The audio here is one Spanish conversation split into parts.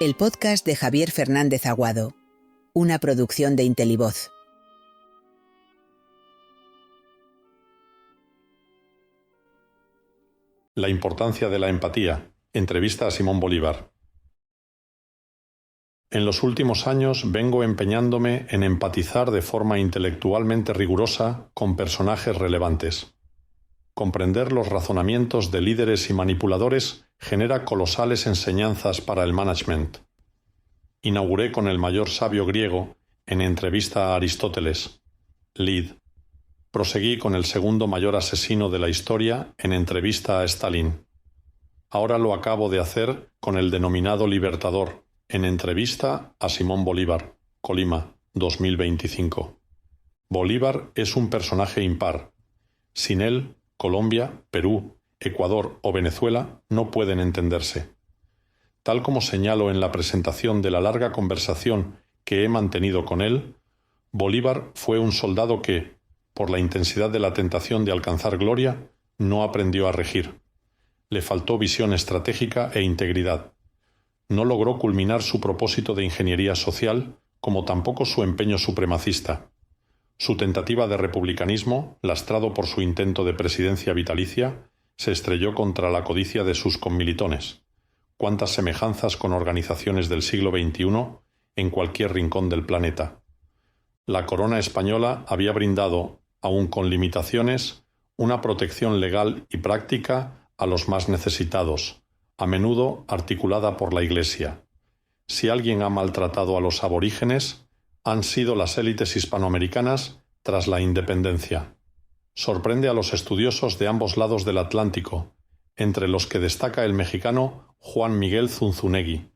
El podcast de Javier Fernández Aguado, una producción de Intelivoz. La importancia de la empatía. Entrevista a Simón Bolívar. En los últimos años vengo empeñándome en empatizar de forma intelectualmente rigurosa con personajes relevantes. Comprender los razonamientos de líderes y manipuladores genera colosales enseñanzas para el management. Inauguré con el mayor sabio griego en entrevista a Aristóteles, Lid. Proseguí con el segundo mayor asesino de la historia en entrevista a Stalin. Ahora lo acabo de hacer con el denominado libertador, en entrevista a Simón Bolívar, Colima, 2025. Bolívar es un personaje impar. Sin él, Colombia, Perú, Ecuador o Venezuela no pueden entenderse. Tal como señalo en la presentación de la larga conversación que he mantenido con él, Bolívar fue un soldado que, por la intensidad de la tentación de alcanzar gloria, no aprendió a regir. Le faltó visión estratégica e integridad. No logró culminar su propósito de ingeniería social, como tampoco su empeño supremacista. Su tentativa de republicanismo, lastrado por su intento de presidencia vitalicia, se estrelló contra la codicia de sus conmilitones. Cuántas semejanzas con organizaciones del siglo XXI en cualquier rincón del planeta. La corona española había brindado, aun con limitaciones, una protección legal y práctica a los más necesitados, a menudo articulada por la Iglesia. Si alguien ha maltratado a los aborígenes, han sido las élites hispanoamericanas tras la independencia. Sorprende a los estudiosos de ambos lados del Atlántico, entre los que destaca el mexicano Juan Miguel Zunzunegui,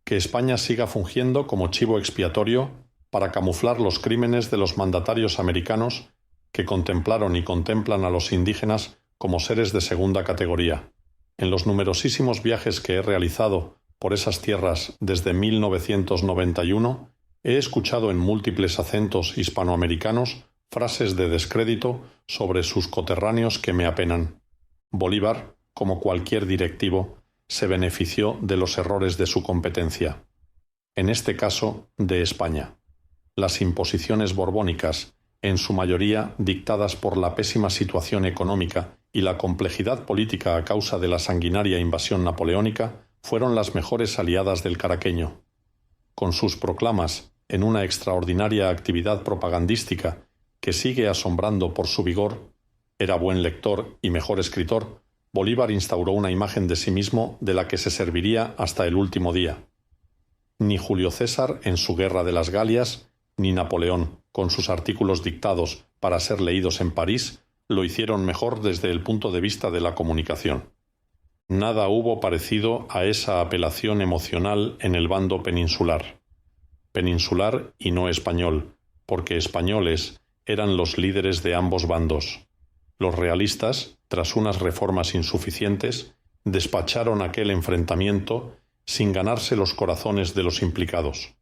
que España siga fungiendo como chivo expiatorio para camuflar los crímenes de los mandatarios americanos que contemplaron y contemplan a los indígenas como seres de segunda categoría. En los numerosísimos viajes que he realizado por esas tierras desde 1991, he escuchado en múltiples acentos hispanoamericanos frases de descrédito sobre sus coterráneos que me apenan. Bolívar, como cualquier directivo, se benefició de los errores de su competencia. En este caso, de España. Las imposiciones borbónicas, en su mayoría dictadas por la pésima situación económica y la complejidad política a causa de la sanguinaria invasión napoleónica, fueron las mejores aliadas del caraqueño. Con sus proclamas, en una extraordinaria actividad propagandística que sigue asombrando por su vigor, era buen lector y mejor escritor, Bolívar instauró una imagen de sí mismo de la que se serviría hasta el último día. Ni Julio César en su Guerra de las Galias, ni Napoleón, con sus artículos dictados para ser leídos en París, lo hicieron mejor desde el punto de vista de la comunicación. Nada hubo parecido a esa apelación emocional en el bando peninsular. Peninsular y no español, porque españoles eran los líderes de ambos bandos. Los realistas, tras unas reformas insuficientes, despacharon aquel enfrentamiento sin ganarse los corazones de los implicados.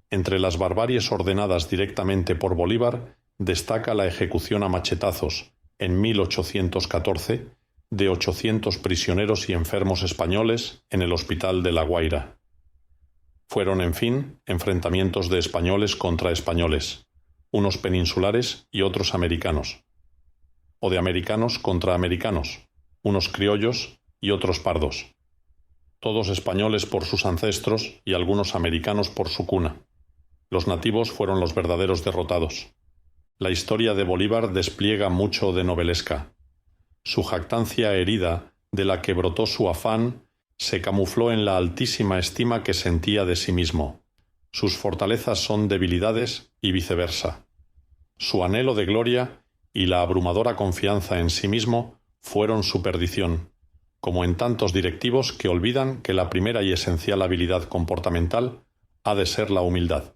Entre las barbaries ordenadas directamente por Bolívar, destaca la ejecución a machetazos, en 1814, de 800 prisioneros y enfermos españoles en el Hospital de La Guaira. Fueron, en fin, enfrentamientos de españoles contra españoles, unos peninsulares y otros americanos, o de americanos contra americanos, unos criollos y otros pardos, todos españoles por sus ancestros y algunos americanos por su cuna. Los nativos fueron los verdaderos derrotados. La historia de Bolívar despliega mucho de novelesca. Su jactancia herida, de la que brotó su afán, se camufló en la altísima estima que sentía de sí mismo. Sus fortalezas son debilidades y viceversa. Su anhelo de gloria y la abrumadora confianza en sí mismo fueron su perdición, como en tantos directivos que olvidan que la primera y esencial habilidad comportamental ha de ser la humildad.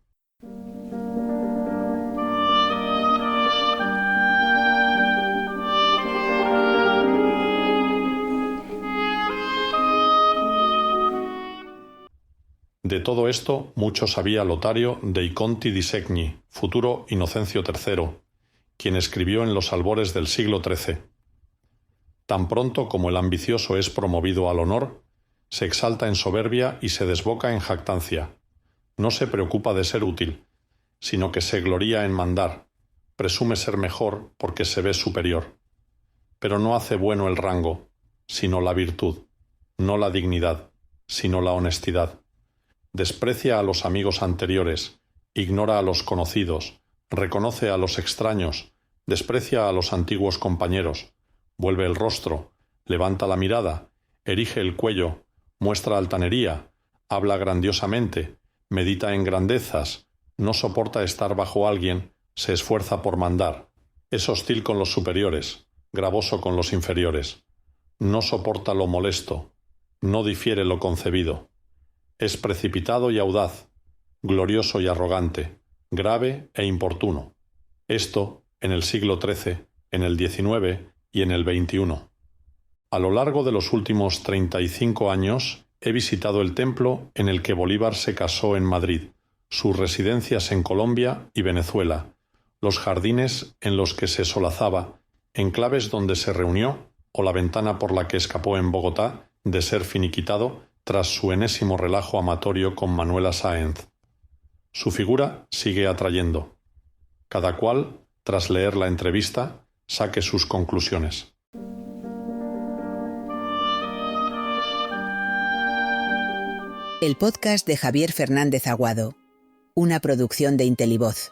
De todo esto mucho sabía Lotario dei Conti di Segni, futuro Inocencio III, quien escribió en los albores del siglo XIII. Tan pronto como el ambicioso es promovido al honor, Se exalta en soberbia y se desboca en jactancia. No se preocupa de ser útil, sino que se gloría en mandar. Presume ser mejor porque se ve superior. Pero no hace bueno el rango, sino la virtud, no la dignidad, sino la honestidad. Desprecia a los amigos anteriores, ignora a los conocidos, reconoce a los extraños, desprecia a los antiguos compañeros, vuelve el rostro, levanta la mirada, erige el cuello, muestra altanería, habla grandiosamente, medita en grandezas, no soporta estar bajo alguien, se esfuerza por mandar, es hostil con los superiores, gravoso con los inferiores, no soporta lo molesto, no difiere lo concebido, es precipitado y audaz, glorioso y arrogante, grave e importuno. Esto en el siglo XIII, en el XIX y en el XXI. A lo largo de los últimos 35 años he visitado el templo en el que Bolívar se casó en Madrid, sus residencias en Colombia y Venezuela, los jardines en los que se solazaba, enclaves donde se reunió o la ventana por la que escapó en Bogotá de ser finiquitado tras su enésimo relajo amatorio con Manuela Sáenz. Su figura sigue atrayendo. Cada cual, tras leer la entrevista, saque sus conclusiones. El podcast de Javier Fernández Aguado, una producción de Intelivoz.